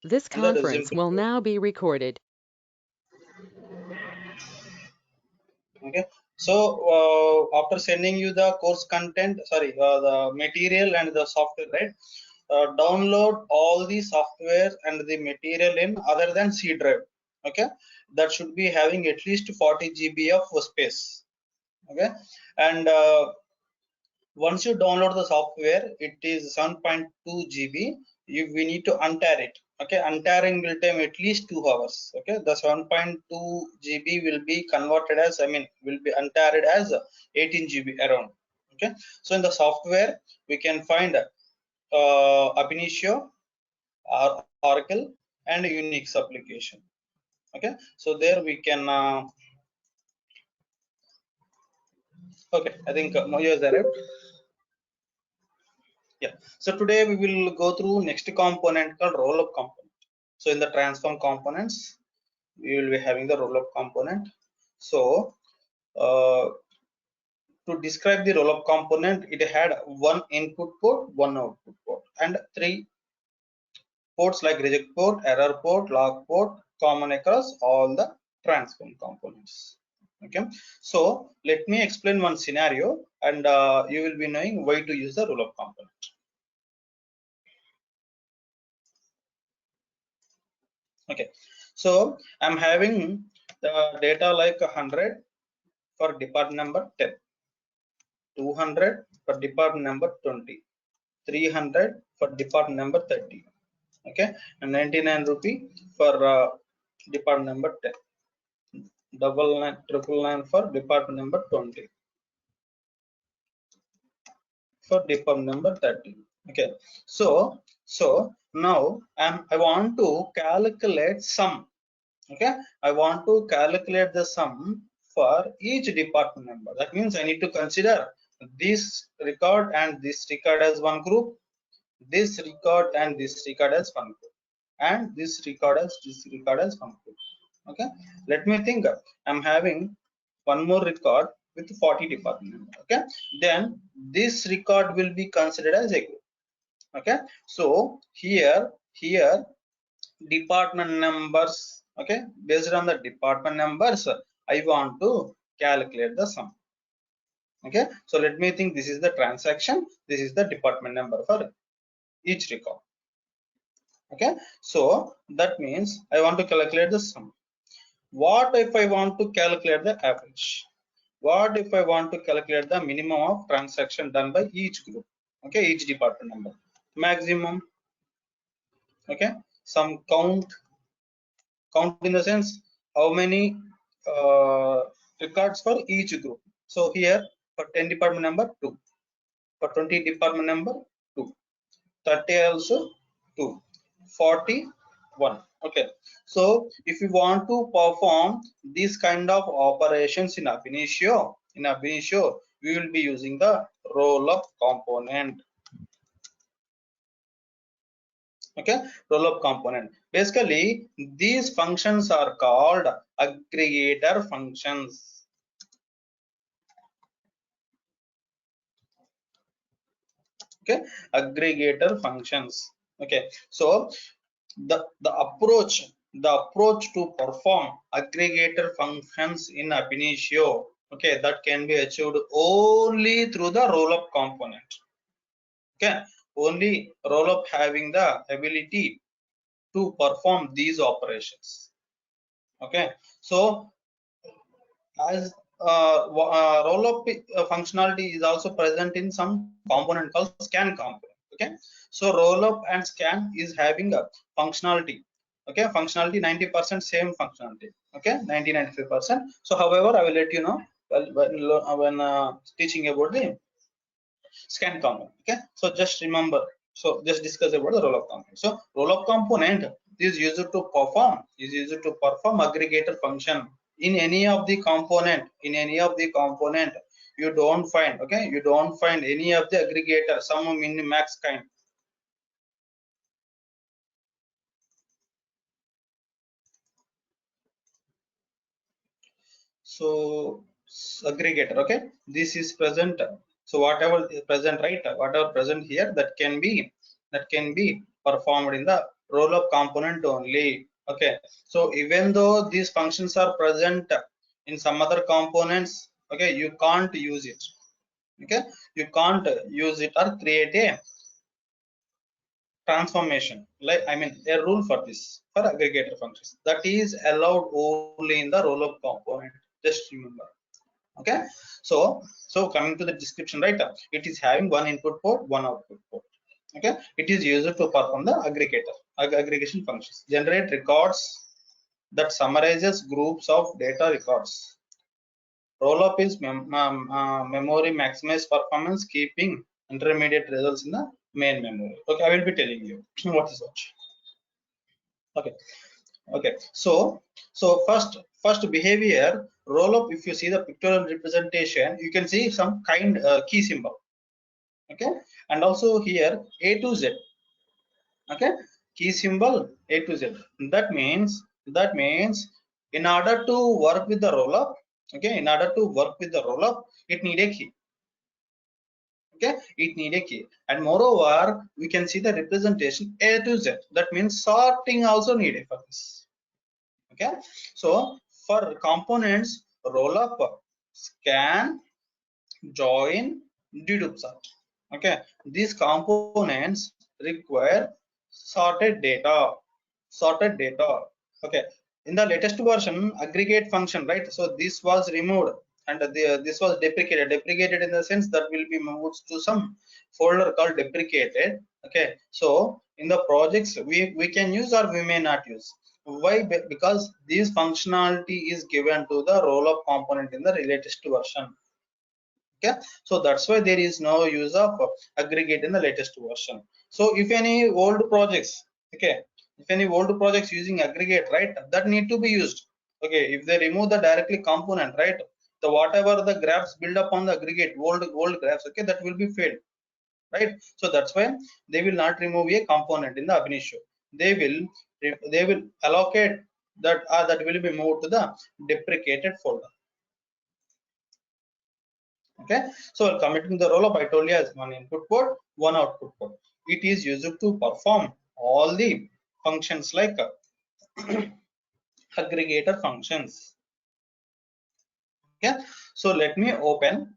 This and the resume conference will template. now be recorded. Okay, so after sending you the course content, sorry, the material and the software, right? Download all the software and the material in other than C drive. Okay, that should be having at least 40 GB of space. Okay, and once you download the software, it is 7.2 GB. We need to untar it. Okay, untarring will take at least 2 hours. Okay, the 7.2 GB will be converted as, I mean, will be untarred as 18 GB around. Okay, so in the software we can find Ab Initio, Oracle, and Unix application. Okay, so there we can. Okay, I think Moyo is arrived. Yeah, so today we will go through next component called roll-up component. So in the transform components, we will be having the roll-up component. So to describe the roll-up component, it had one input port, one output port, and three ports like reject port, error port, log port, common across all the transform components. Okay, so let me explain one scenario, and you will be knowing why to use the roll-up component. Okay, so I'm having the data like 100 for department number 10, 200 for department number 20, 300 for department number 30. Okay, and 99 rupee for department number 10, double nine triple nine for department number 20, for department number 30. Okay, so now I want to calculate sum. Okay, I want to calculate the sum for each department number. That means I need to consider this record and this record as one group, this record and this record as one group, and this record as one group. Okay, let me think. I'm having one more record with 40 department number. Okay, then this record will be considered as a group. Okay, so here department numbers. Okay, based on the department numbers, I want to calculate the sum. Okay, so let me think. This is the transaction, this is the department number for each record. Okay, so that means I want to calculate the sum. What if I want to calculate the average? What if I want to calculate the minimum of transaction done by each group? Okay, each department number, maximum. Okay, some count in the sense how many records for each group. So here for 10 department number 2, for 20 department number 2, 30 also 2, 40 1. Okay, so if you want to perform this kind of operations in Ab Initio, we will be using the roll-up component. Okay, roll-up component. Basically these functions are called aggregator functions. Okay, aggregator functions. Okay, so the approach to perform aggregator functions in Ab Initio, okay, that can be achieved only through the roll-up component. Okay, only roll-up having the ability to perform these operations. Okay, so as roll-up functionality is also present in some component called scan component. Okay, so roll-up and scan is having a functionality. Okay, functionality 90% same functionality. Okay, 90-95%. So however, I will let you know when teaching about the scan component. Okay, so just remember, so just discuss about the roll-up component. So roll-up component is used to perform aggregator function in any of the component. You don't find, okay, you don't find any of the aggregator, some min max kind. So aggregator, okay, this is present. So whatever is present, right, whatever present here, that can be performed in the rollup component only. Okay, so even though these functions are present in some other components, okay, you can't use it. Okay, you can't use it or create a transformation, like I mean a rule for this, for aggregator functions, that is allowed only in the rollup component. Just remember. Okay, so coming to the description, right, it is having one input port, one output port. Okay, it is used to perform the aggregation functions, generate records that summarizes groups of data records. Rollup is memory maximize performance, keeping intermediate results in the main memory. Okay, I will be telling you what is that. Okay, okay, so first behavior rollup. If you see the pictorial representation, you can see some kind key symbol. Okay, and also here A to Z. Okay, key symbol A to Z. That means in order to work with the rollup, okay, in order to work with the rollup, it need a key. Okay, it need a key, and moreover we can see the representation A to Z. That means sorting also needed for this. Okay, so for components, rollup, scan, join, dedupe sort. Okay, these components require sorted data. Okay, in the latest version, aggregate function, right, so this was removed, and this was deprecated in the sense that will be moved to some folder called deprecated. Okay, so in the projects we can use or we may not use. Why? Because this functionality is given to the rollup component in the latest version. Okay, so that's why there is no use of aggregate in the latest version. So if any old projects, okay, if any old projects using aggregate, right, that need to be used. Okay, if they remove the directly component, right, the whatever the graphs build up on the aggregate, old graphs, okay, that will be failed, right. So that's why they will not remove a component in the ab initio. They will allocate that will be moved to the deprecated folder. Okay, so committing the rollup, I told you, as one input port, one output port. It is used to perform all the functions like aggregator functions. Okay, so let me open,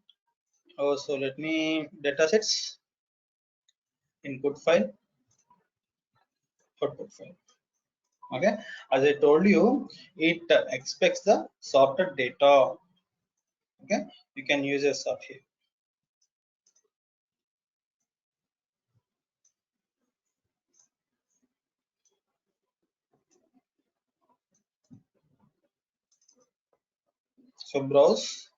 so let me datasets, input file, output file. Okay, as I told you, it expects the sorted data. Okay, you can use a sort here. So browse.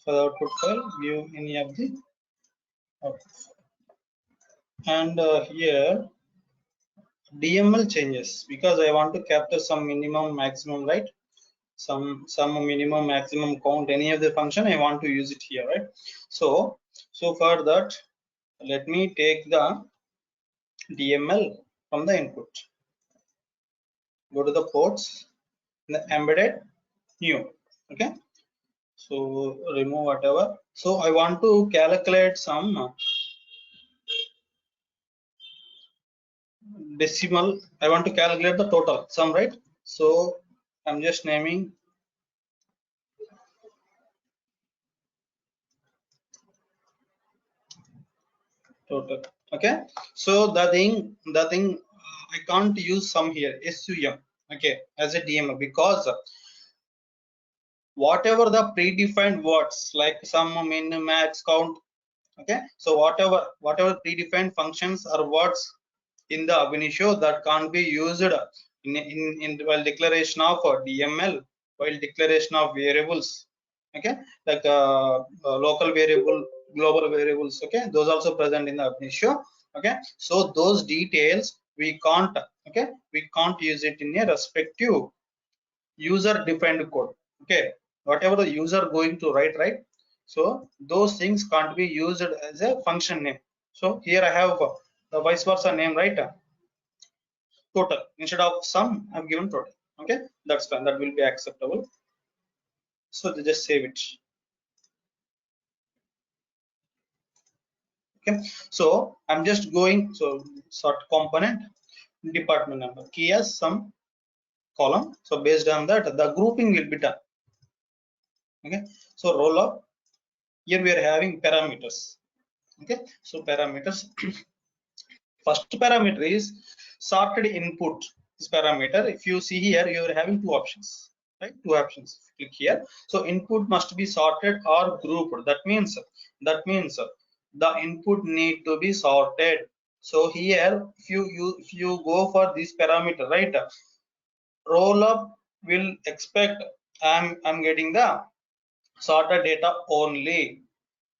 For the output file, view any of the output file. And here DML changes, because I want to capture some minimum maximum, right, some minimum maximum count, any of the function I want to use it here, right. So for that, let me take the DML from the input, go to the ports, the embedded new. Okay, so remove whatever. So I want to calculate some decimal, I want to calculate the total sum, right. So I'm just naming total. Okay, so the thing I can't use sum here, sum, okay, as a DML, because whatever the predefined words like sum, min, max, count, Okay, so whatever predefined functions or words in the ab initio that can't be used in while declaration of DML, while declaration of variables. Okay, like local variable, global variables. Okay, those also present in the ab initio. Okay, so those details we can't, okay, we can't use it in a respective user defined code. Okay, whatever the user going to write, right? So those things can't be used as a function name. So here I have the vice versa name, right? Total instead of sum, I've given total. Okay, that's fine, that will be acceptable. So they just save it. Okay, so I'm just going, so sort component department number key as some column. So based on that the grouping will be done. Okay, so roll up, here we are having parameters. Okay, so parameters. First parameter is sorted input. This parameter, if you see here, you are having two options, right? Two options. Click here. So input must be sorted or grouped. That means the input need to be sorted. So here, if you go for this parameter, right? Roll up will expect I'm getting the sorted data only.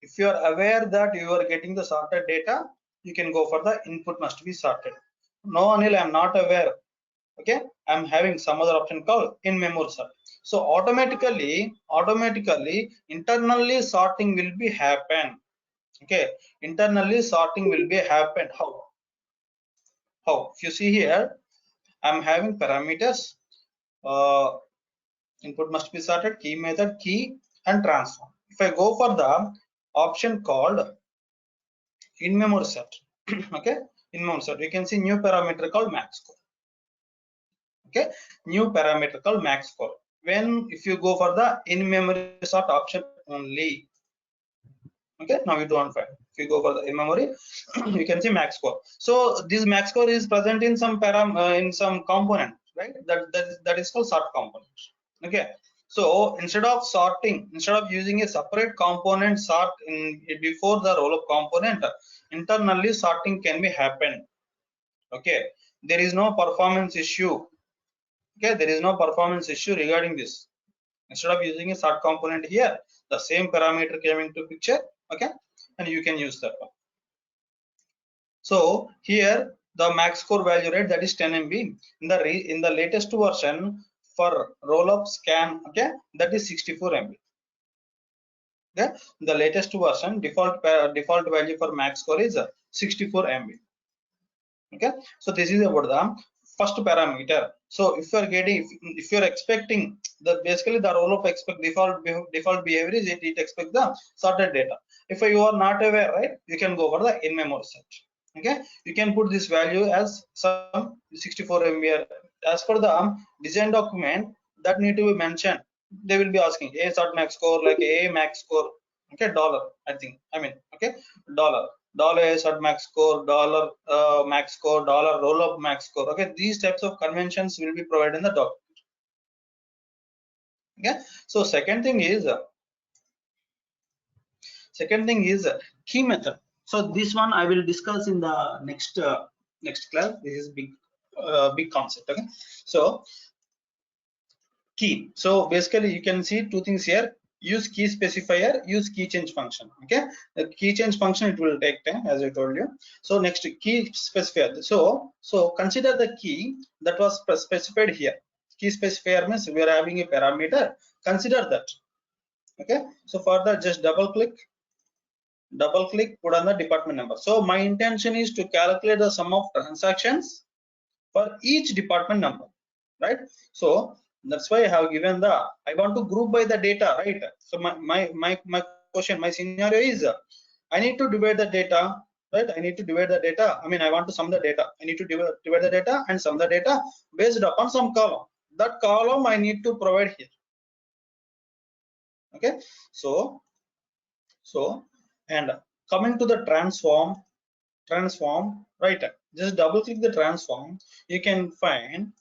If you are aware that you are getting the sorted data, you can go for the input must be sorted. No, Anil, I'm not aware. Okay, I'm having some other option called in memory sort. So automatically internally sorting will be happen. Okay, internally sorting will be happen. How if you see here, I'm having parameters, uh, input must be sorted, key method, key, and transform. If I go for the option called in memory set, okay, in memory set we can see new parameter called max score. Okay, new parameter called max score. When if you go for the in memory sort option only, okay, now you don't find. If you go for the in memory, you can see max score. So this max score is present in some in some component, right? That is called sort component. Okay, so instead of sorting, instead of using a separate component sort in before the roll up component, internally sorting can be happen. Okay, there is no performance issue. Okay, there is no performance issue regarding this. Instead of using a sort component here, the same parameter came into picture. Okay, and you can use that one. So here the max score value rate, that is 10 MB in the latest version for roll up scan. Okay, that is 64 MB. Okay, the latest version default value for max score is 64 MB. Okay, so this is about the first parameter. So if you are getting, if you are expecting the basically the roll up expect default behavior is it expect the sorted data. If you are not aware, right, you can go for the in memory set. Okay, you can put this value as some 64 MB. As per the design document, that need to be mentioned. They will be asking a sort max score, like a max score. Okay, dollar, okay, dollar a sort max score, dollar max score, dollar roll up max score. Okay, these types of conventions will be provided in the document. Okay, so second thing is key method. So this one I will discuss in the next class. This is big concept. Okay, so key. So basically you can see two things here: use key specifier, use key change function. Okay, the key change function, it will take time, as I told you. So next, key specifier. So consider the key that was specified here. Key specifier means we are having a parameter, consider that. Okay, so for that, just double click, put on the department number. So my intention is to calculate the sum of transactions for each department number, right? So that's why I have given the, I want to group by the data, right? So my question, my scenario is I need to divide the data, right? I need to divide the data. I mean, I want to sum the data. I need to divide the data and sum the data based upon some column. That column I need to provide here. Okay, so and coming to the transform, right? Just double click the transform. You can find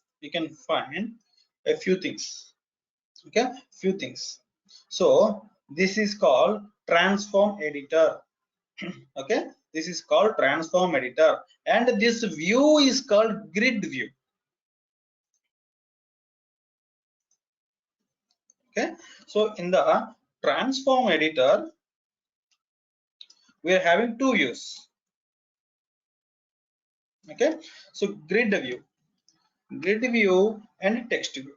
a few things. Okay, few things. So this is called transform editor. Okay, this is called transform editor, and this view is called grid view. Okay, so in the transform editor we are having two views. Okay, so grid view and text view.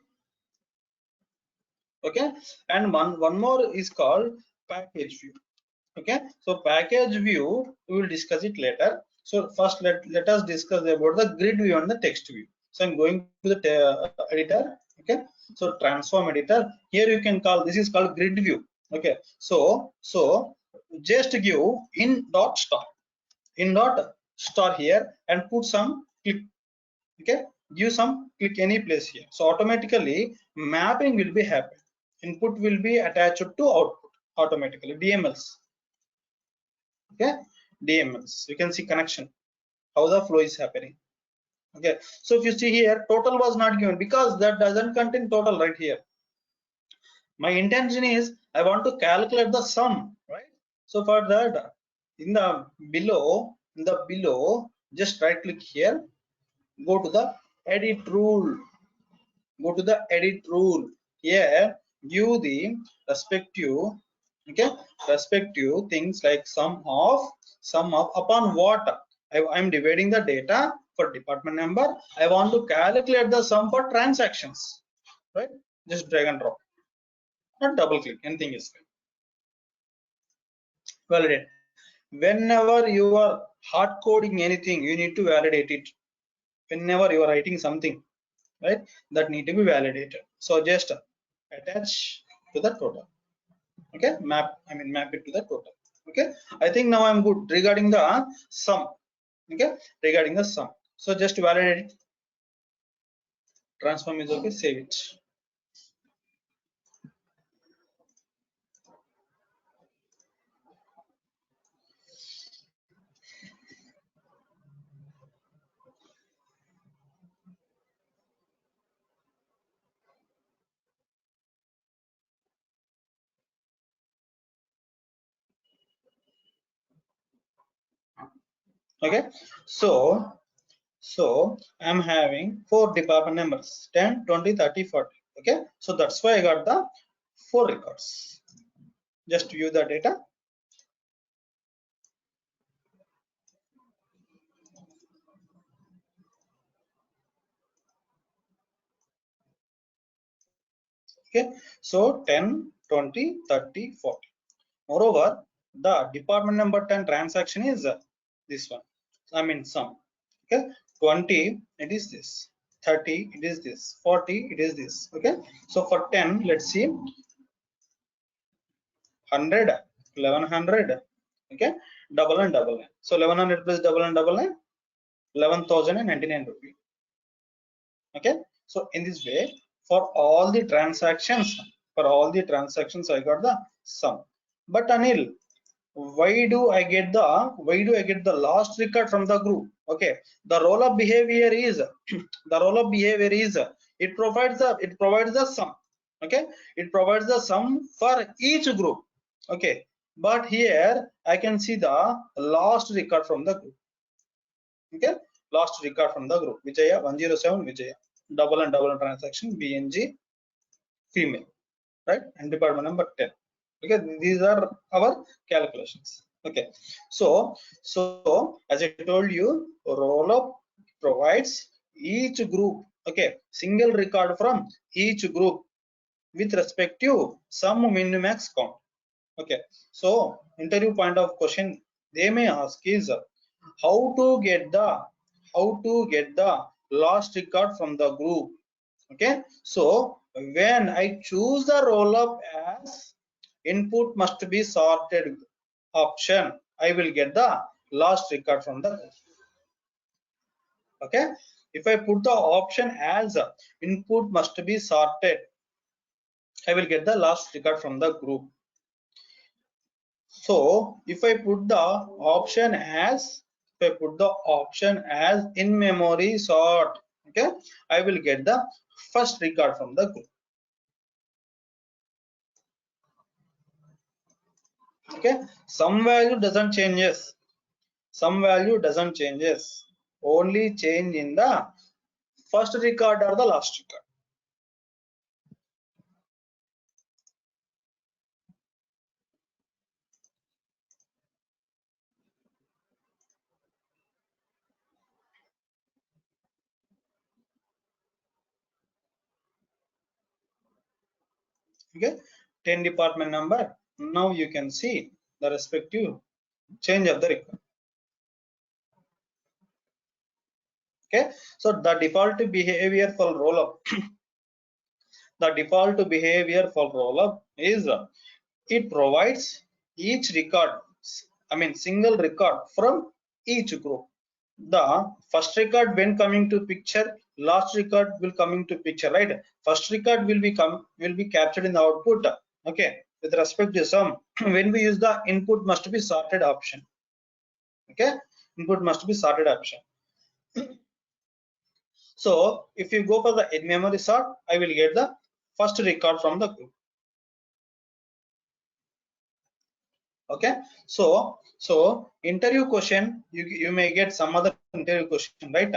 Okay, and one more is called package view. Okay, so package view we will discuss it later. So first let us discuss about the grid view and the text view. So I'm going to the editor. Okay, so transform editor, here you can call, this is called grid view. Okay, so just give in dot star here and put some click. Okay, give some click any place here, so automatically mapping will be happen, input will be attached to output automatically, DMLs. Okay, DMLs, you can see connection, how the flow is happening. Okay, so if you see here, total was not given because that doesn't contain total right here. My intention is I want to calculate the sum, right? So for that, in the below, just right click here, go to the edit rule, here, give the respective, okay, respective things like sum of upon what I'm dividing the data for department number, I want to calculate the sum for transactions, right? Just drag and drop, not double click, anything is fine. Validate. Whenever you are hard coding anything, you need to validate it. Whenever you are writing something, right, that need to be validated. So just attach to the total. Okay, map it to the total. Okay, I think now I'm good regarding the sum. Okay, regarding the sum, so just validate it. Transform is okay, save it. Okay, so I'm having 4 department numbers, 10, 20, 30, 40. Okay, so that's why I got the 4 records. Just view the data. Okay, so 10, 20, 30, 40. Moreover, the department number 10 transaction is this one. I mean sum. Okay, 20 it is this, 30 it is this, 40 it is this. Okay, so for 10, let's see, 100, 1100. Okay, double and double line. So 1100 plus double and double line, 11,099 rupees. Okay, so in this way, for all the transactions, I got the sum. But Anil, why do I get the last record from the group? Okay, the role of behavior is it provides the sum. Okay, it provides the sum for each group. Okay, but here I can see the last record from the group. Okay, last record from the group, Vijaya 107, Vijaya, double and double transaction, BNG female, right, and department number 10. Okay, these are our calculations. Okay, so as I told you, rollup provides each group, okay, single record from each group with respect to sum min-max count. Okay, so interview point of question they may ask is how to get the last record from the group. Okay, so when I choose the roll up as input must be sorted option, I will get the last record from the group. Okay, if I put the option as input must be sorted, I will get the last record from the group. So if I put the option as in memory sort, okay, I will get the first record from the group. Okay, some value doesn't changes, some value doesn't changes, only change in the first record or the last record. Okay, 10 department number. Now you can see the respective change of the record. Okay, so the default behavior for roll up the default behavior for roll up is it provides each record, I mean single record from each group. The first record when coming to picture, last record will coming to picture, right? First record will be captured in the output. Okay, with respect to sum, when we use the input must be sorted option. Okay, input must be sorted option. So if you go for the in-memory sort, I will get the first record from the group. Okay, so interview question, you may get some other interview question, right?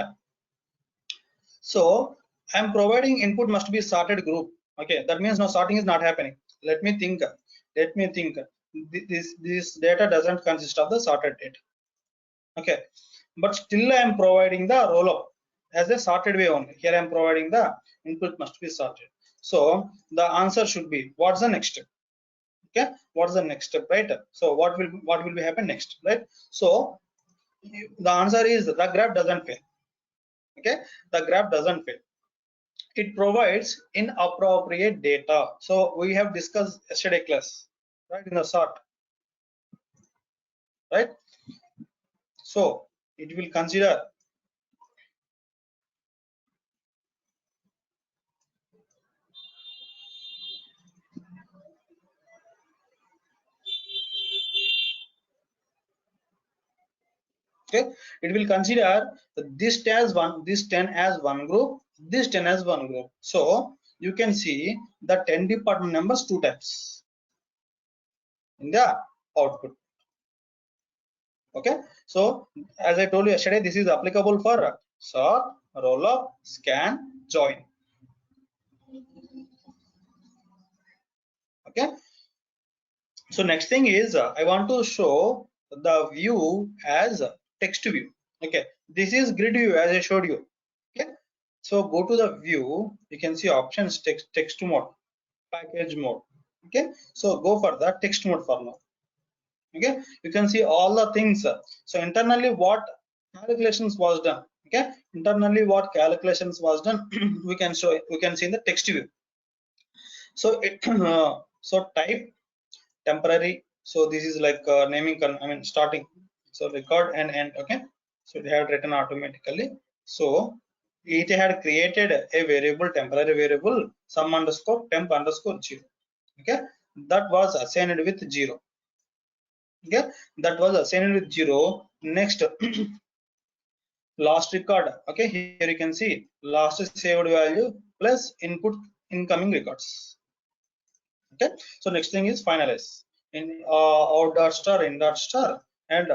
So I'm providing input must be sorted group. Okay, that means no sorting is not happening. Let me think. This data doesn't consist of the sorted data. Okay, but still I am providing the roll up as a sorted way only. Here I am providing the input must be sorted. So the answer should be, what's the next step? Okay, what's the next step, right? So what will be happen next, right? So the answer is the graph doesn't fail. Okay, the graph doesn't fail. It provides inappropriate data. So we have discussed yesterday class, right, in the sort, right? So it will consider okay, it will consider this 10 as one, this 10 as one group, this 10 as one group. So you can see the 10 department numbers two times in the output. Okay, so as I told you yesterday, this is applicable for sort, roll up, scan, join. Okay, so next thing is I want to show the view as text view. Okay, this is grid view as I showed you. Okay, so go to the view, you can see options, text mode, package mode. Okay, so go for the text mode for now. Okay, you can see all the things. So internally what calculations was done. Okay, internally what calculations was done we can show, we can see in the text view. So it so type temporary, so this is like naming, I mean starting, so record and end. Okay, so it had written automatically. So it had created a variable, temporary variable, sum underscore temp underscore 0. Okay, that was assigned with 0. Okay, that was assigned with 0. Next last record. Okay, here you can see last saved value plus input incoming records. Okay, so next thing is finalize in out dot star, in dot star, and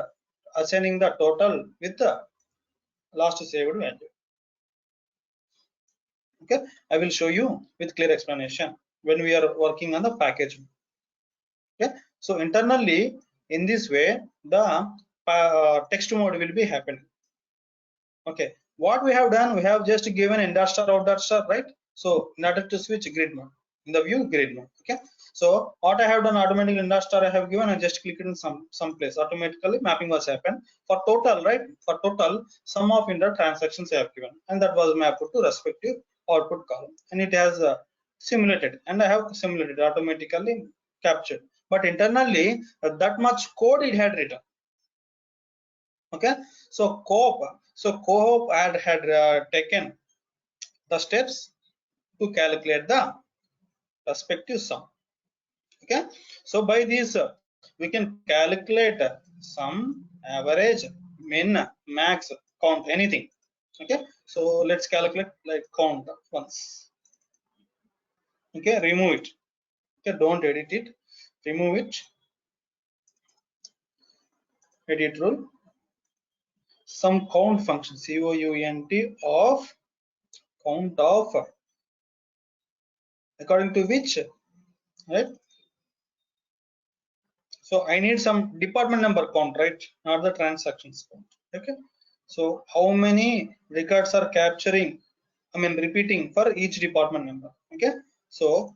assigning the total with the last saved value. Okay, I will show you with clear explanation when we are working on the package. Okay, so internally in this way the text mode will be happening. Okay, what we have done, we have just given in dot star, out dot star, right? So in order to switch grid mode, in the view grid mode. Okay, so what I have done automatically in dot star, I have given, I just clicked in some place, automatically mapping was happened for total, right? For total sum of in the transactions I have given, and that was mapped to respective output column, and it has simulated, and I have simulated automatically captured, but internally that much code it had written. Okay, so coop had taken the steps to calculate the respective sum. Okay, so by this we can calculate sum, average, min, max, count, anything. Okay, so let's calculate like count once. Okay, remove it. Okay, don't edit it, remove it. edit rule, some count function, count of count of, according to which, right? So I need some department number count, right? Not the transactions count. Okay. So how many records are capturing, I mean repeating for each department number. Okay. So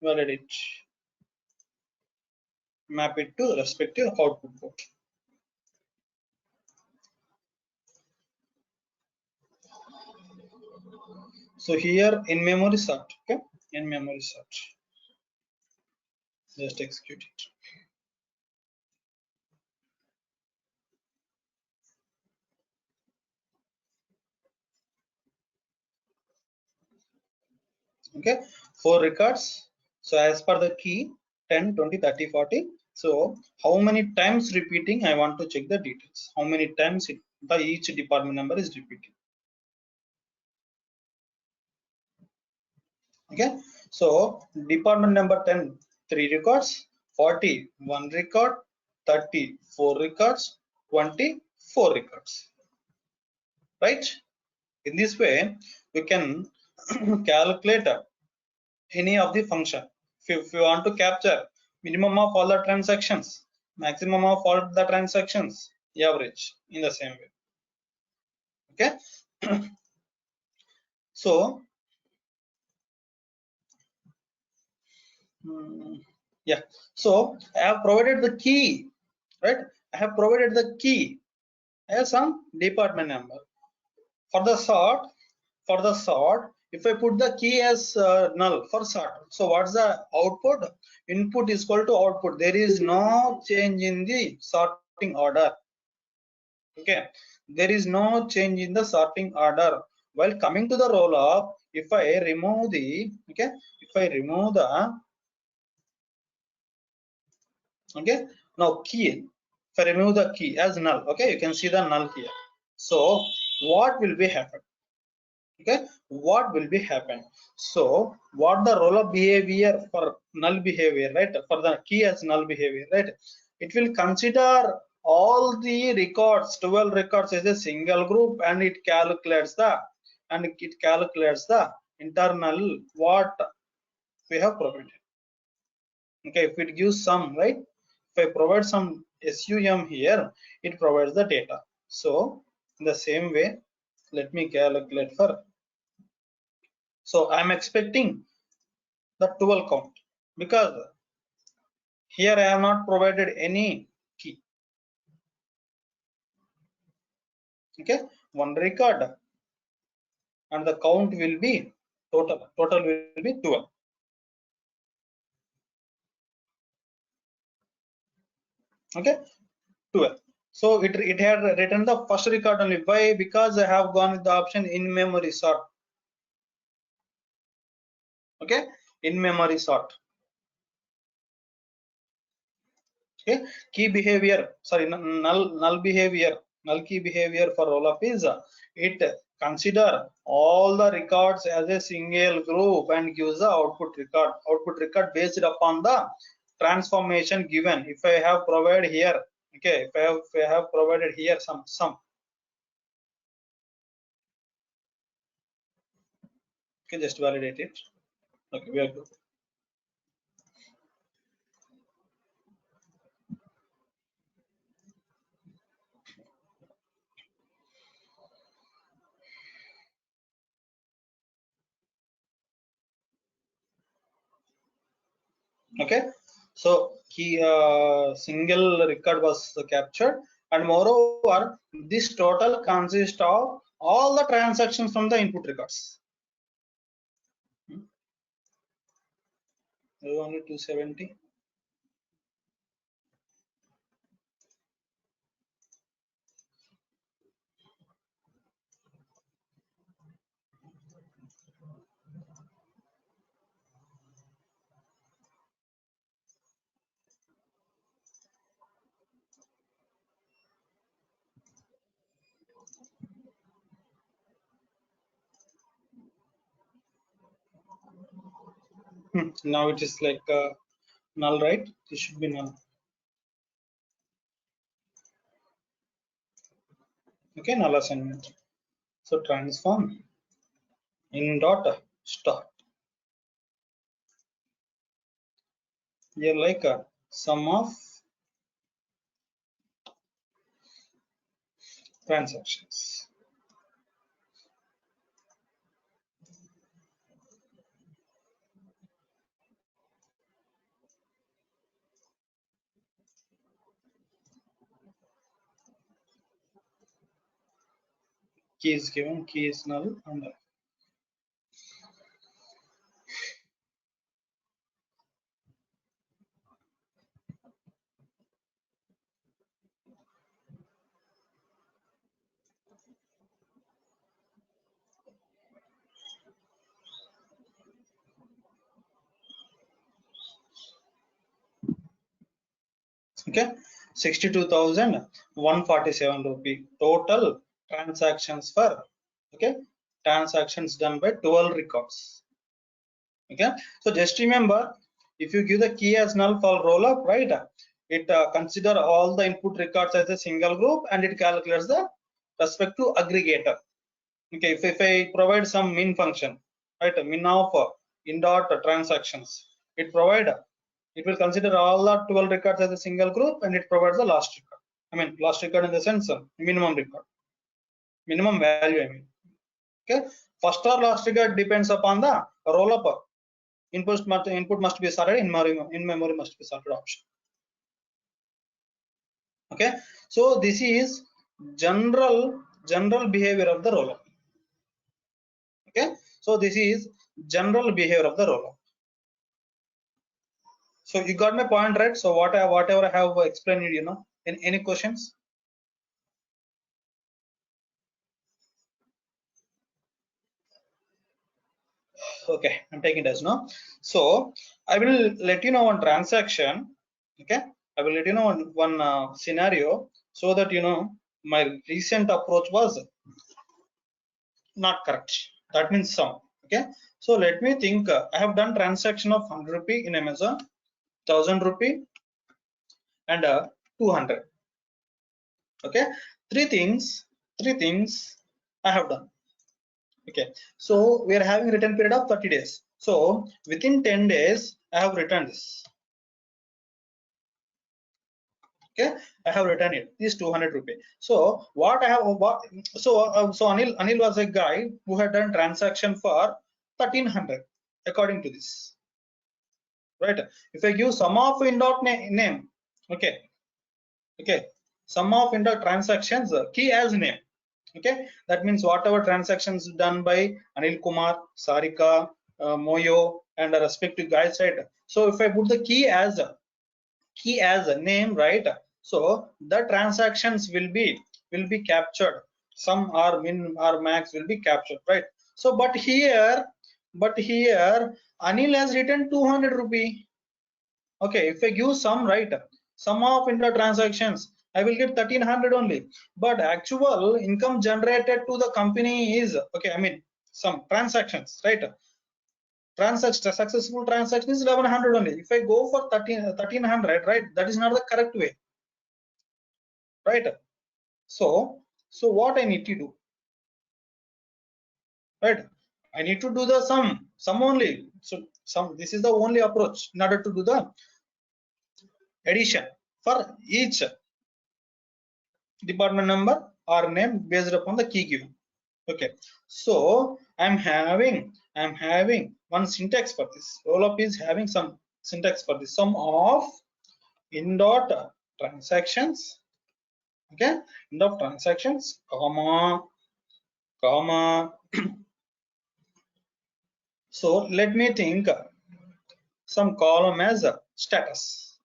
validate, map it to respective output port. So here in memory sort, okay, in memory sort, just execute it. Okay, 4 records. So as per the key 10, 20, 30, 40. So how many times repeating, I want to check the details, how many times the each department number is repeating. Okay, so department number 10, 3 records, 40, 1 record, 30, 4 records, 20, 4 records, right? In this way we can calculate any of the function. If you want to capture minimum of all the transactions, maximum of all the transactions, average in the same way. Okay. So yeah, so I have provided the key, right? I have provided the key as some department number. For the sort, if I put the key as null for sort, so what's the output? Input is equal to output. There is no change in the sorting order. Okay, there is no change in the sorting order. While coming to the roll up, if I remove the, okay, if I remove the, okay, now key, if I remove the key as null, okay, you can see the null here. So what will be happen? Okay, what will be happen? So what the roll up behavior for null behavior, right? For the key as null behavior, right? It will consider all the records, 12 records as a single group, and it calculates the internal what we have provided. Okay, if it gives some, right, if I provide some sum here, it provides the data. So in the same way, let me calculate for, so I'm expecting the 12 count because here I have not provided any key. Okay, one record and the count will be total will be 12. Okay, 12. So it had written the first record only. Why? Because I have gone with the option in memory sort. Okay, in memory sort. Okay, key behavior, sorry, null behavior, null key behavior for roll up is it consider all the records as a single group and gives the output record based upon the transformation given. If I have provided here, okay, if I have provided here some, okay, just validate it. Okay, we are good. Okay, so key single record was captured, and moreover this total consists of all the transactions from the input records. Only 270. Now it is like null, right? It should be null. Okay, null assignment. So transform in dot start. Here like a sum of transactions. Key is given, key is null, and okay, 62,147 rupee total transactions for, okay, transactions done by 12 records. Okay, so just remember, if you give the key as null for roll up, right, it consider all the input records as a single group and it calculates the respective aggregator. Okay, if I provide some min function, right, min of in dot transactions, it will consider all the 12 records as a single group and it provides the last record. I mean last record in the sense minimum record, minimum value, I mean. Okay, first or last record depends upon the roll up. Input must be sorted, in memory must be sorted option. Okay, so this is general behavior of the rollup. Okay, so this is general behavior of the rollup. So you got my point, right? So whatever I have explained, you know, in any questions? Okay, I'm taking it as no. So I will let you know one transaction. Okay, I will let you know one scenario so that you know my recent approach was not correct. That means some. Okay, so let me think. I have done transaction of 100 rupee in Amazon, 1000 rupee, and 200. Okay, three things I have done. Okay, so we are having return period of 30 days. So within 10 days I have returned this. Okay, I have returned it, this 200 rupee. So what I have, so Anil was a guy who had done transaction for 1300 according to this, right? If I give sum of in dot name, okay, sum of in dot transactions, key as name. Okay, that means whatever transactions done by Anil Kumar, Sarika, Moyo, and respective guys, right? So if I put the key as a name, right, so the transactions will be captured, some or min or max will be captured, right? So but here Anil has written 200 rupee. Okay, if I give some, right, sum of inter transactions, I will get 1300 only, but actual income generated to the company is, okay, I mean some transactions, right, successful transaction is 1100 only. If I go for 1300, right, that is not the correct way, right? So what I need to do, right, I need to do the sum only. So this is the only approach in order to do the addition for each department number or name based upon the key given. Okay, so I'm having one syntax for this. Rollup is having some syntax for this. Sum of in dot transactions, okay, in dot transactions, comma. So let me think some column as a status.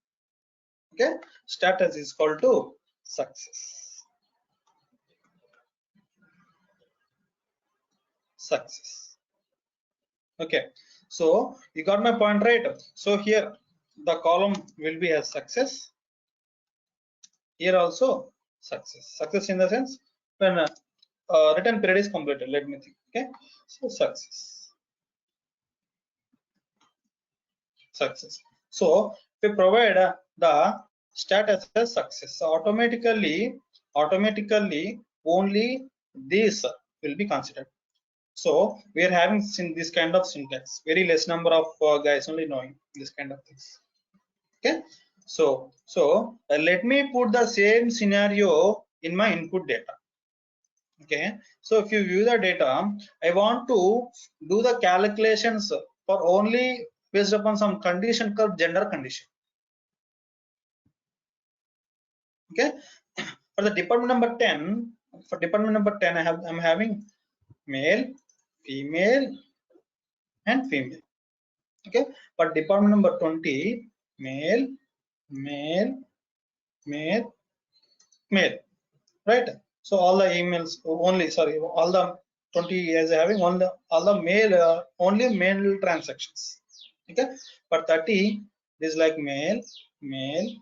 Okay, status is equal to success. Okay, so you got my point, right? So here the column will be as success, here also success in the sense when return period is completed. Let me think. Okay, so success. So if we provide the status as success, so automatically only this will be considered. So we are having this kind of syntax. Very less number of guys only knowing this kind of things. Okay. So let me put the same scenario in my input data. Okay. So if you view the data, I want to do the calculations for only based upon some condition called gender condition. Okay. For the department number 10, for department number 10, I'm having male, female, and female. Okay. But department number 20, male, male, male, male. Right. So all the emails only, sorry, all the 20 is having all the male, only male transactions. Okay. But 30 is like male, male,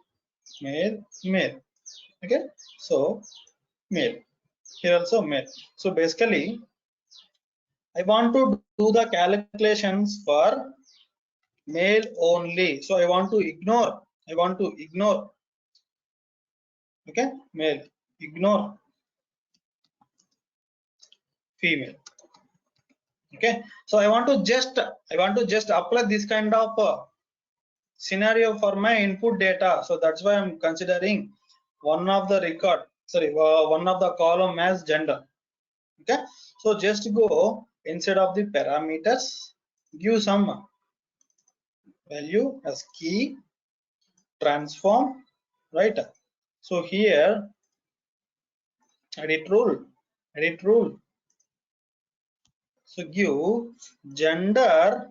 male, male. Okay. So male. Here also male. So basically, I want to do the calculations for male only. So I want to ignore. Okay, male. Ignore female. Okay. So I want to just apply this kind of scenario for my input data. So that's why I'm considering one of the one of the column as gender. Okay. So just go instead of the parameters, give some value as key transform, right? So here edit rule. So give gender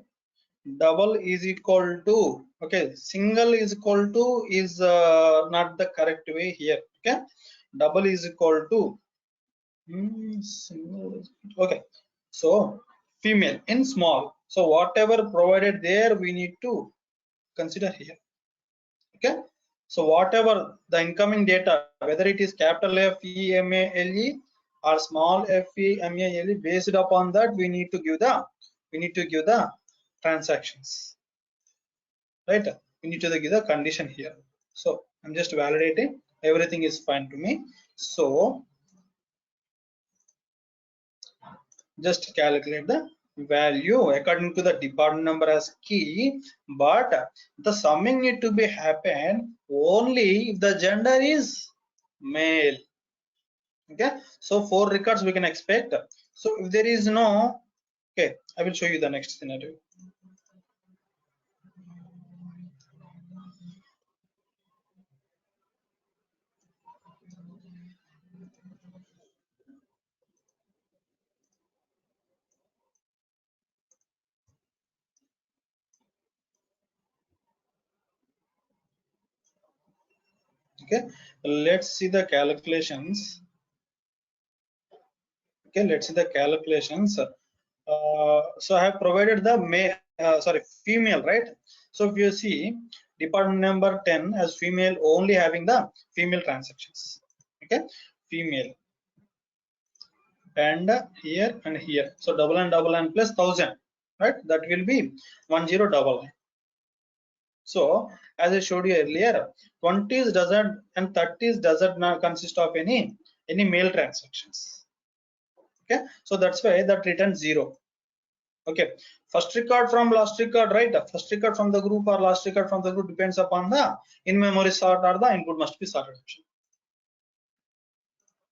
double is equal to, okay, single is equal to is not the correct way here. Okay, double is equal to single, okay. So female in small. So whatever provided there we need to consider here. Okay. So whatever the incoming data, whether it is capital FEMALE or small FEMALE, based upon that we need to give the transactions, right? We need to give the condition here. So I'm just validating everything is fine to me. So just calculate the value according to the department number as key, but the summing need to be happen only if the gender is male. Okay, so 4 records we can expect. So if there is no, okay, I will show you the next scenario. Okay, let's see the calculations. Okay, let's see the calculations. So I have provided the female, right? So if you see department number 10 as female, only having the female transactions. Okay, female, and here and here. So double and plus 1000, right? That will be 1099. So as I showed you earlier, 20s doesn't and 30s doesn't not consist of any male transactions. Okay, so that's why that returns 0. Okay, first record from last record, right? First record from the group or last record from the group depends upon the in-memory sort or the input must be sorted option.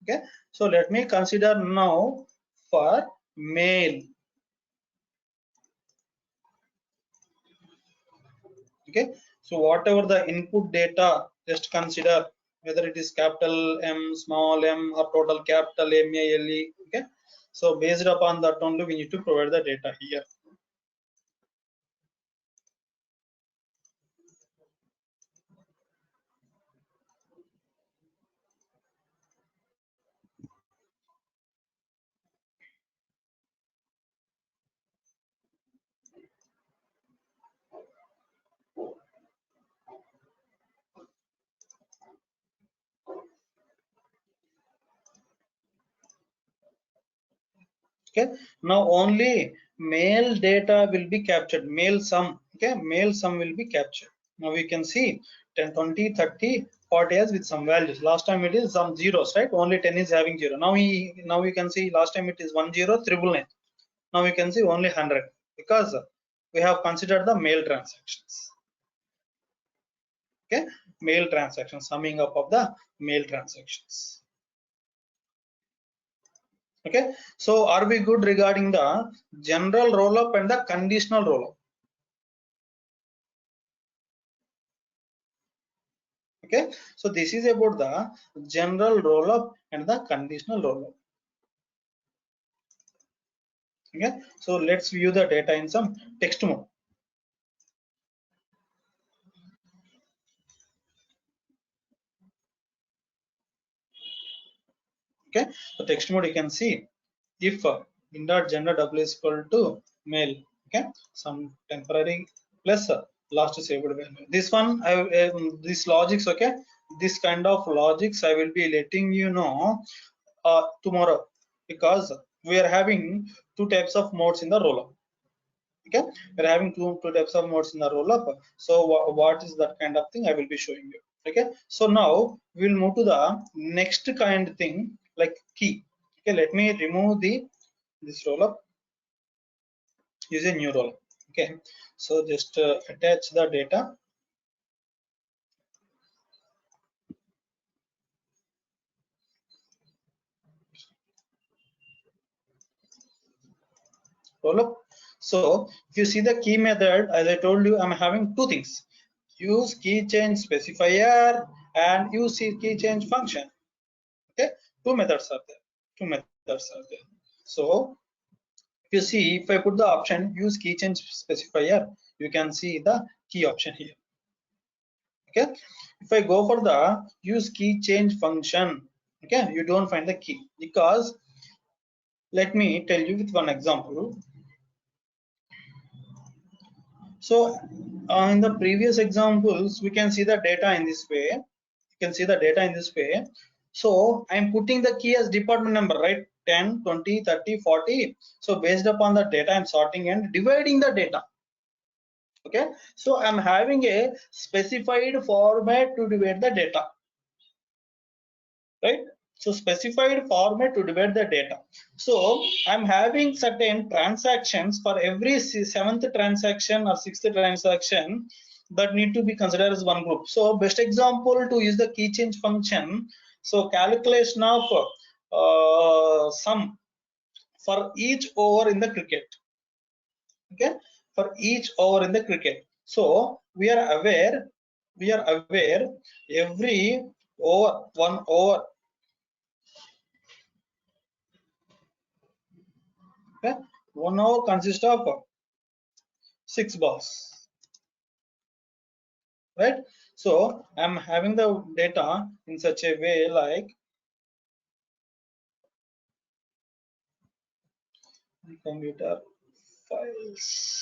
Okay, so let me consider now for male. Okay, so whatever the input data, just consider whether it is capital M, small m, or total capital MALE. Okay, so based upon that only we need to provide the data here. Okay, now only male data will be captured, male sum. Okay, male sum will be captured. Now we can see 10, 20, 30, 40 as with some values. Last time it is some zeros, right? Only 10 is having 0. Now you can see last time it is 10999. Now we can see only 100 because we have considered the mail transactions. Okay, mail transactions, summing up of the mail transactions. Okay, so are we good regarding the general roll up and the conditional roll up? Okay, so this is about the general roll up and the conditional roll up. Okay, so let's view the data in some text mode. Okay, so text mode you can see if in dot gender w is equal to male. Okay, some temporary plus last saved value. This one this logics. Okay, this kind of logics I will be letting you know tomorrow, because we are having two types of modes in the rollup. Okay, we're having two types of modes in the rollup. So what is that kind of thing I will be showing you. Okay, so now we will move to the next kind thing like key. Okay, let me remove this rollup, use a new rollup. Okay, so just attach the data. Rollup. So if you see the key method, as I told you, I'm having two things: use key change specifier and use key change function. Okay, two methods are there. Two methods are there. So if you see, if I put the option use key change specifier, you can see the key option here. Okay, if I go for the use key change function, okay, you don't find the key, because let me tell you with one example. So in the previous examples, we can see the data in this way. You can see the data in this way. So I'm putting the key as department number, right? 10, 20, 30, 40. So based upon the data, I'm sorting and dividing the data. Okay, so I'm having a specified format to divide the data, right? So specified format to divide the data. So I'm having certain transactions for every seventh transaction or sixth transaction that need to be considered as one group. So best example to use the key change function. So calculation of sum for each over in the cricket. Okay, for each over in the cricket. So we are aware every over, one over. Okay, 1 over consists of 6 balls, right? So I'm having the data in such a way like computer files.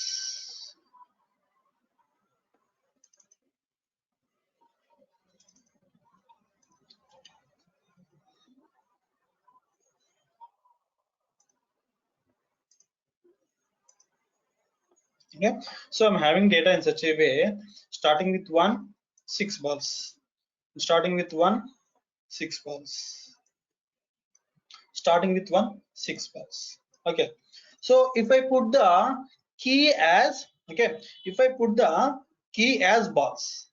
Okay, so I'm having data in such a way, starting with 6 balls, starting with 6 balls, starting with 6 balls. Okay, so if I put the key as, okay, if I put the key as balls,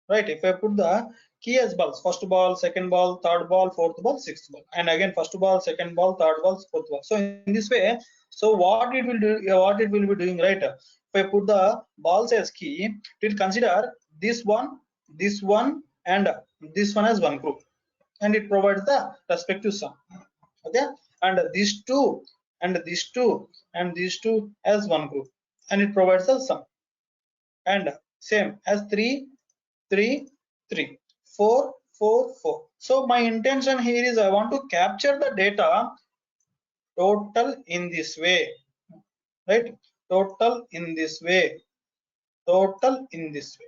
right? If I put the key as balls, first ball, second ball, third ball, fourth ball, sixth ball, and again first ball, second ball, third ball, fourth ball. So in this way, so what it will do, what it will be doing, right? If I put the balls as key, it will consider this one, and this one as one group, and it provides the respective sum. Okay, and these two, and these two, and these two as one group, and it provides the sum. And same as 3, 3, 3, 4, 4, 4. So my intention here is I want to capture the data total in this way, right? Total in this way, total in this way.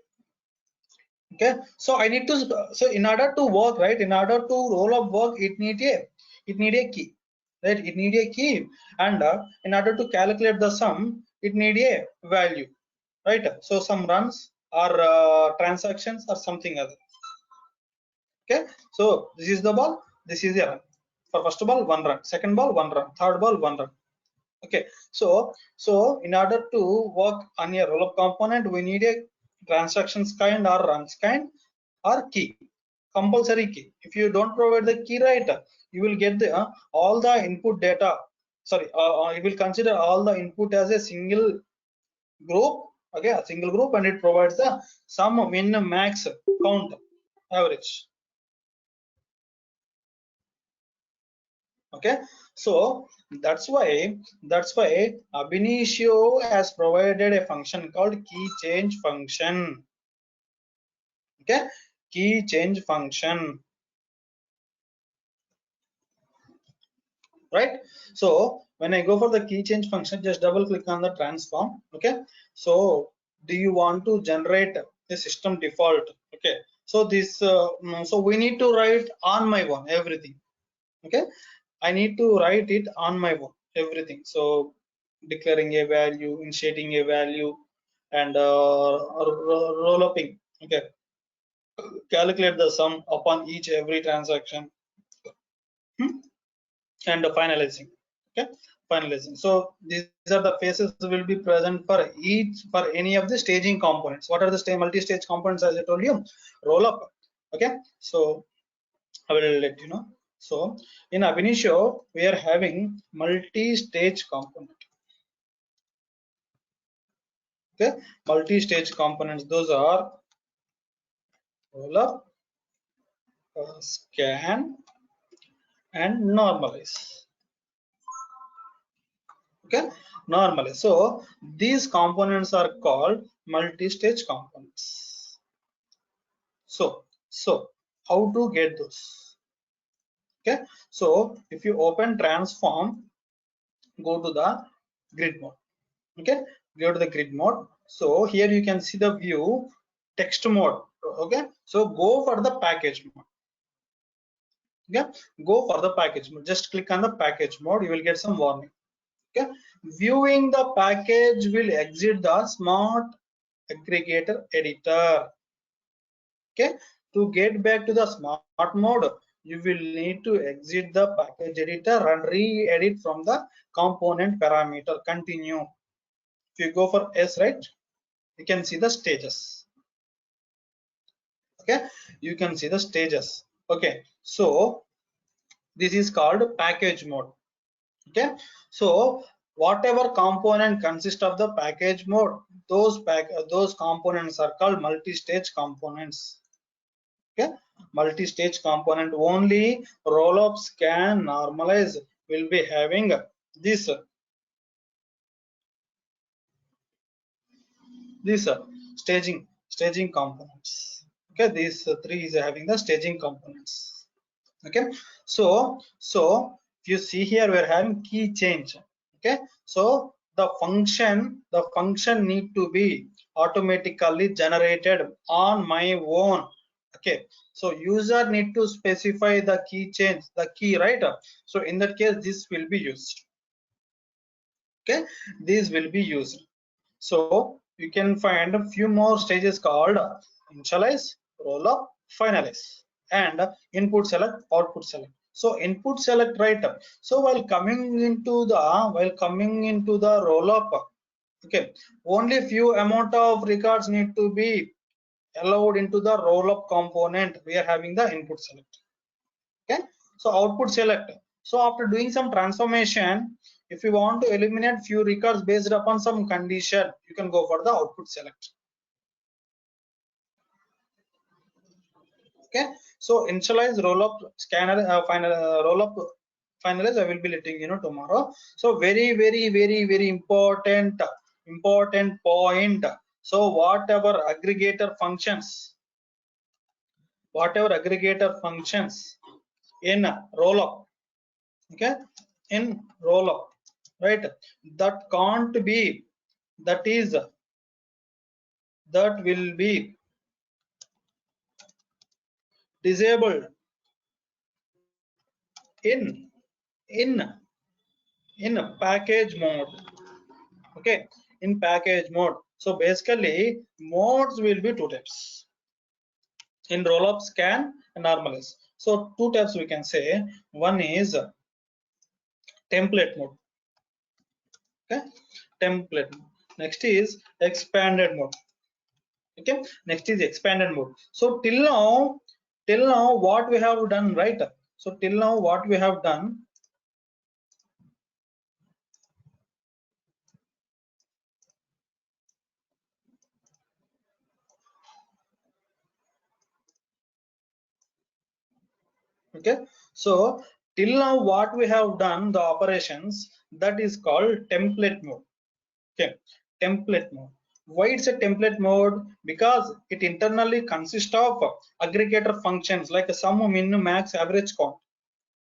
Okay, so I need to, so in order to work, right, in order to roll up work, it need a key, right? It need a key, and in order to calculate the sum, it need a value, right? So some runs or transactions or something other. Okay, so this is the ball, this is the run. For first ball 1 run, second ball 1 run, third ball 1 run. Okay, so in order to work on a roll-up component, we need a transactions kind or runs kind or key, compulsory key. If you don't provide the key, right, you will get the all the input data. Sorry, you will consider all the input as a single group. Okay, a single group, and it provides the sum, min, max, count, average. Okay, so that's why ab initio has provided a function called key change function. Okay, key change function, right? So when I go for the key change function, just double click on the transform. Okay, so do you want to generate the system default? Okay, so this so we need to write on my own everything. Okay, I need to write it on my own everything. So declaring a value, initiating a value, and roll upping. Okay, calculate the sum upon each every transaction, and finalizing. Okay, finalizing. So these are the phases will be present for any of the staging components. What are the multi-stage components? As I told you, roll up. Okay, so I will let you know. So in ab initio, we are having multi-stage component. Okay, multi-stage components. Those are roll up, scan, and normalize. Okay, normalize. So these components are called multi-stage components. So how to get those? Okay, so if you open transform, go to the grid mode. Okay, go to the grid mode. So here you can see the view text mode. Okay, so go for the package mode. Okay, go for the package mode. Just click on the package mode, you will get some warning. Okay, viewing the package will exit the smart aggregator editor. Okay, to get back to the smart mode, you will need to exit the package editor and re-edit from the component parameter. Continue. If you go for S, right, you can see the stages. Okay, you can see the stages. Okay, so this is called package mode. Okay, so whatever component consists of the package mode, those components are called multi-stage components. Okay, multi-stage component. Only roll-up, scan, normalize will be having this staging components. Okay, these three is having the staging components. Okay, so if you see here, we're having key change. Okay, so the function need to be automatically generated on my own. Okay, so user need to specify the key change, the key, right? So in that case, this will be used. Okay, these will be used. So you can find a few more stages called initialize, roll up, finalize, and input select, output select. So input select, right? So while coming into the roll up, okay, only few amount of records need to be allowed into the roll up component. We are having the input select. Okay, so output select. So after doing some transformation, if you want to eliminate few records based upon some condition, you can go for the output select. Okay, so initialize, roll up, scanner, final, roll up, finalize, I will be letting you know tomorrow. So very important point. So whatever aggregator functions in roll up, okay, in roll up, right, that can't be, that will be disabled in package mode. Okay, in package mode. So basically modes will be two types: in roll up, scan, and normalize. So two types we can say. One is template mode. Okay, template mode. Next is expanded mode. Okay, next is expanded mode. So till now what we have done, right? So till now what we have done, okay, so till now what we have done, the operations, that is called template mode. Okay, template mode. Why it's a template mode? Because it internally consists of aggregator functions like a sum, min, max, average, count.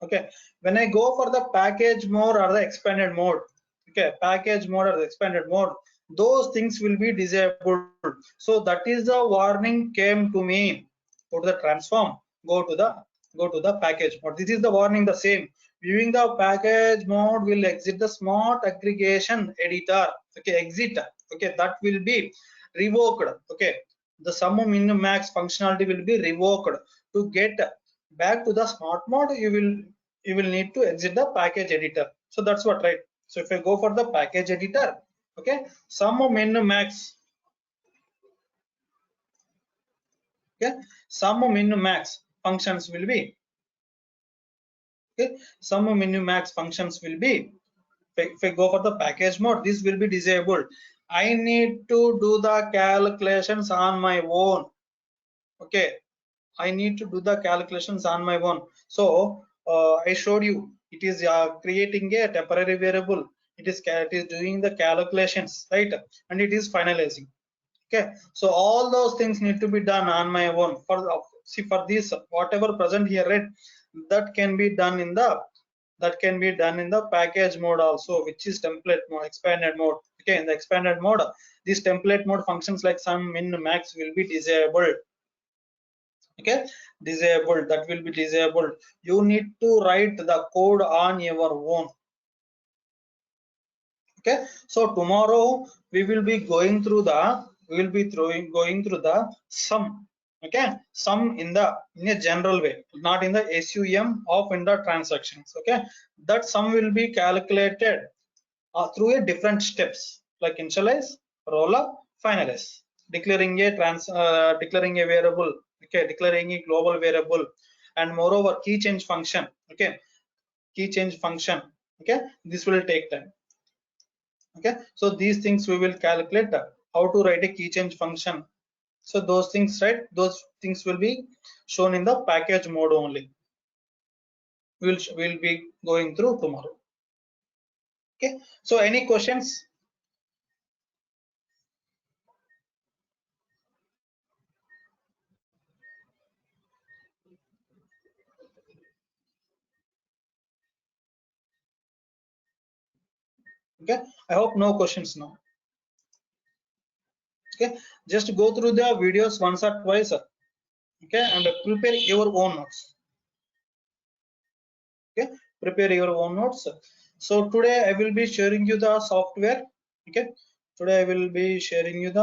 Okay, when I go for the package mode or the expanded mode, okay, package mode or the expanded mode, those things will be disabled. So that is the warning came to me. Go to the transform, go to the package mode. This is the warning, the same. Viewing the package mode will exit the smart aggregation editor. Okay, exit. Okay, that will be revoked. Okay, the sum, min, max functionality will be revoked. To get back to the smart mode, you will need to exit the package editor. So that's what, right? So if I go for the package editor, okay, sum, min, max, okay, sum, min, max functions will be, okay, sum, min, max functions will be, if I go for the package mode, this will be disabled. I need to do the calculations on my own. Okay, I need to do the calculations on my own. So I showed you it is creating a temporary variable. It is doing the calculations, right? And it is finalizing. Okay, so all those things need to be done on my own. For this, whatever present here, right, that can be done in the package mode also, which is template mode, expanded mode. Okay, in the expanded mode, these template mode functions like sum, min, max will be disabled. Okay, disabled, that will be disabled. You need to write the code on your own. Okay, so tomorrow we will be going through the going through the sum. Okay, sum in a general way, not in the SUM of in the transactions. Okay, that sum will be calculated through a different steps like initialize, roll up, finalize, declaring a variable. Okay, declaring a global variable, and moreover key change function. Okay, key change function. Okay, this will take time. Okay, so these things we will calculate how to write a key change function. So those things, right, those things will be shown in the package mode only. We'll be going through tomorrow. Okay, so any questions? Okay, I hope no questions now. Okay, just go through the videos once or twice. Okay, and prepare your own notes. Okay, prepare your own notes. So today I will be sharing you the software. Okay, today I will be sharing you the